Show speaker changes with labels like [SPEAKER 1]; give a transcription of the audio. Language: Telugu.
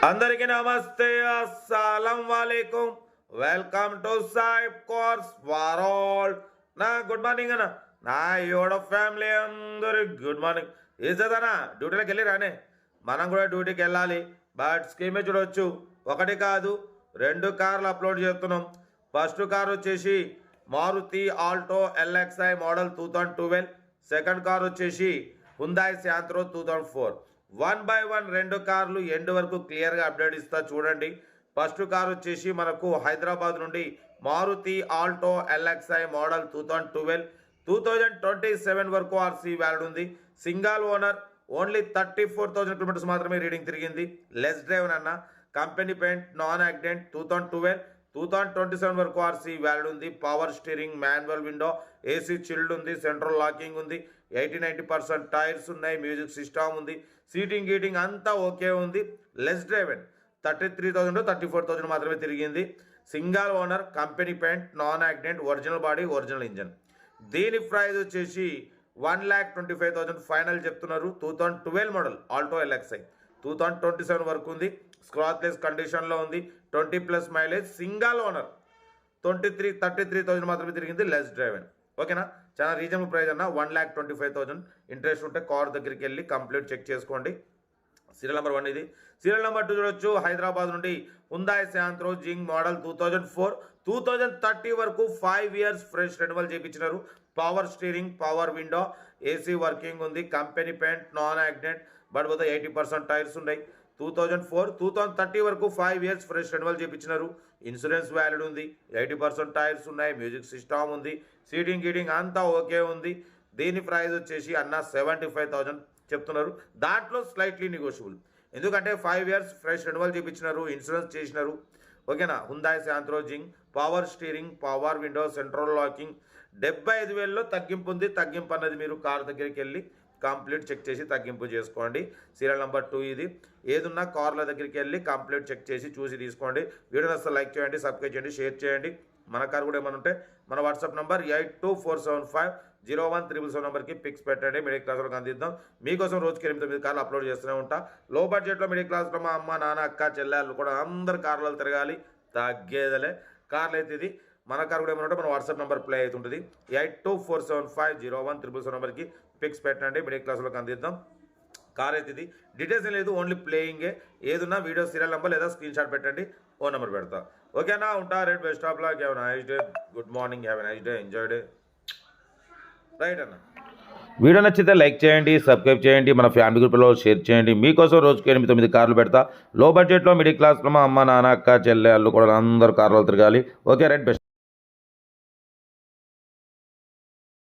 [SPEAKER 1] అందరికీ నమస్తే, అస్సలం వాలేకుం. వెల్కమ్ టు సాయిబ్ కోర్స్ ఫర్ ఆల్. నా గుడ్ మార్నింగ్ అన్న, నా యోడ ఫ్యామిలీ అందరికి గుడ్ మార్నింగ్. ఏం చదవనా, డ్యూటీలోకి వెళ్ళి రానే. మనం కూడా డ్యూటీకి వెళ్ళాలి. బట్ స్కీమే చూడవచ్చు, ఒకటి కాదు 2 కార్లు అప్లోడ్ చేస్తున్నాం. ఫస్ట్ కార్ వచ్చేసి Maruti Alto LXi model 2012. Second car వచ్చేసి హుందాయ్ శాంత్రో 2004. 1 by 1 2 కార్లు ఎండ్ వరకు క్లియర్గా అప్డేట్ ఇస్తా చూడండి. ఫస్ట్ కార్ వచ్చేసి మనకు హైదరాబాద్ నుండి మారుతి ఆల్టో LXi మోడల్ 2012. 2027 వరకు ఆర్సీ వ్యాలిడ్ ఉంది. సింగల్ ఓనర్, ఓన్లీ 34,000 కిలోమీటర్స్ మాత్రమే రీడింగ్ తిరిగింది. లెస్ డ్రైవ్ అన్న, కంపెనీ పెయింట్, నాన్ యాక్సిడెంట్. 2012 2027 వరకు ఆర్సీ వ్యాలిడ్ ఉంది. Power steering, manual window, AC chilled ఉంది, సెంట్రల్ లాకింగ్ ఉంది, 80-90% టైర్స్ ఉన్నాయి, మ్యూజిక్ సిస్టమ్ ఉంది, సీటింగ్ గీటింగ్ అంతా ఓకే ఉంది. లెస్ డ్రైవెన్ 33,000 to 34,000 మాత్రమే తిరిగింది. Single owner, company paint, non accident, original body, original engine. దీని ప్రైస్ వచ్చేసి 1,25,000 ఫైనల్ చెప్తున్నారు. 2012 మోడల్ ఆల్టో LXi 2027 వరకు ఉంది. స్క్రాచ్లెస్ కండిషన్లో ఉంది. 20+ మైలేజ్. Single owner. 33,000 మాత్రమే తిరిగింది. Less driven. ఓకేనా, చాలా రీజనబుల్ ప్రైస్ అన్న. 1,25,000. ఇంట్రెస్ట్ ఉంటే కార్ దగ్గరికి వెళ్ళి కంప్లీట్ చెక్ చేసుకోండి. సీరియల్ నెంబర్ 1 ఇది. సీరియల్ నెంబర్ 2 చూడొచ్చు. హైదరాబాద్ నుండి హుందాయ్ శాంత్రో జింగ్ మోడల్ 2004. 2030 వరకు 5 years ఫ్రెష్ రెన్యువల్ చేయించినారు. Power steering, power window, AC working ఉంది, company paint, non accident, but పోతే 80% టైర్స్ ఉన్నాయి. 2004 2030 వరకు 5 years ఫ్రెష్ రెన్యువల్ చేయించినారు. ఇన్సూరెన్స్ వ్యాలిడ్ ఉంది, 80% టైర్స్ ఉన్నాయి, మ్యూజిక్ సిస్టమ్ ఉంది, సీటింగ్ గీటింగ్ అంతా ఓకే ఉంది. దీని ప్రైస్ వచ్చేసి అన్న 75,000 చెప్తున్నారు. దాంట్లో స్లైట్లీ నెగోషియబుల్, ఎందుకంటే 5 years ఫ్రెష్ రెన్యువల్ చేయించినారు, ఇన్సూరెన్స్ చేసినారు. ఓకేనా. Hyundai Santro Xing, power steering, power window, central locking. 75,000లో తగ్గింపు ఉంది. తగ్గింపు అన్నది మీరు కార్ దగ్గరికి వెళ్ళి కంప్లీట్ చెక్ చేసి తగ్గింపు చేసుకోండి. సీరియల్ నెంబర్ 2 ఇది. ఏదున్నా కార్ల దగ్గరికి వెళ్ళి కంప్లీట్ చెక్ చేసి చూసి తీసుకోండి. వీడియోని అసలు లైక్ చేయండి, సబ్స్క్రైబ్ చేయండి, షేర్ చేయండి. మన కార్ కూడా ఏమైనా ఉంటే మన వాట్సాప్ నెంబర్ 8247501377 నెంబర్కి పిక్స్ పెట్టండి. మిడిల్ క్లాస్ వాళ్ళకి అందిద్దాం. మీకోసం రోజుకి 8-9 కార్లు అప్లోడ్ చేస్తూనే ఉంటా. లో బడ్జెట్లో మిడిల్ క్లాస్లో మా అమ్మ, నాన్న, అక్క, చెల్లెళ్ళు కూడా అందరు కార్లలో తిరగాలి. తగ్గేదలే కార్లు అయితే ఇది. మన కార్ కూడా ఏమైనా ఉంటే మన వాట్సాప్ నెంబర్ ప్లే అవుతుంటుంది. 8247501377 నెంబర్కి పిక్స్ పెట్టండి. మిడిల్ క్లాస్ వాళ్ళకి అందిద్దాం. కార్ అయితే ఇది. డీటెయిల్స్ ఏం లేదు, ఓన్లీ ప్లేయింగే. ఏదున్నా వీడియో సీరియల్ నెంబర్ లేదా స్క్రీన్ షాట్ పెట్టండి, ఓ నెంబర్ పెడతా. ఓకేనా, ఉంటా. Rate best of luck. Have a nice day. Good morning. Have a nice day. Enjoy day. Right అన్న. వీడియో నచ్చితే లైక్ చేయండి, సబ్స్క్రైబ్ చేయండి, మన ఫ్యామిలీ గ్రూప్లో షేర్ చేయండి. మీకోసం రోజుకి 8-9 కార్లు పెడతా. లో బడ్జెట్లో మిడిల్ క్లాస్లో మా అమ్మ, నాన్న, అక్క, చెల్లెళ్ళు కూడా అందరూ కార్లు తిరగాలి. Okay, right best.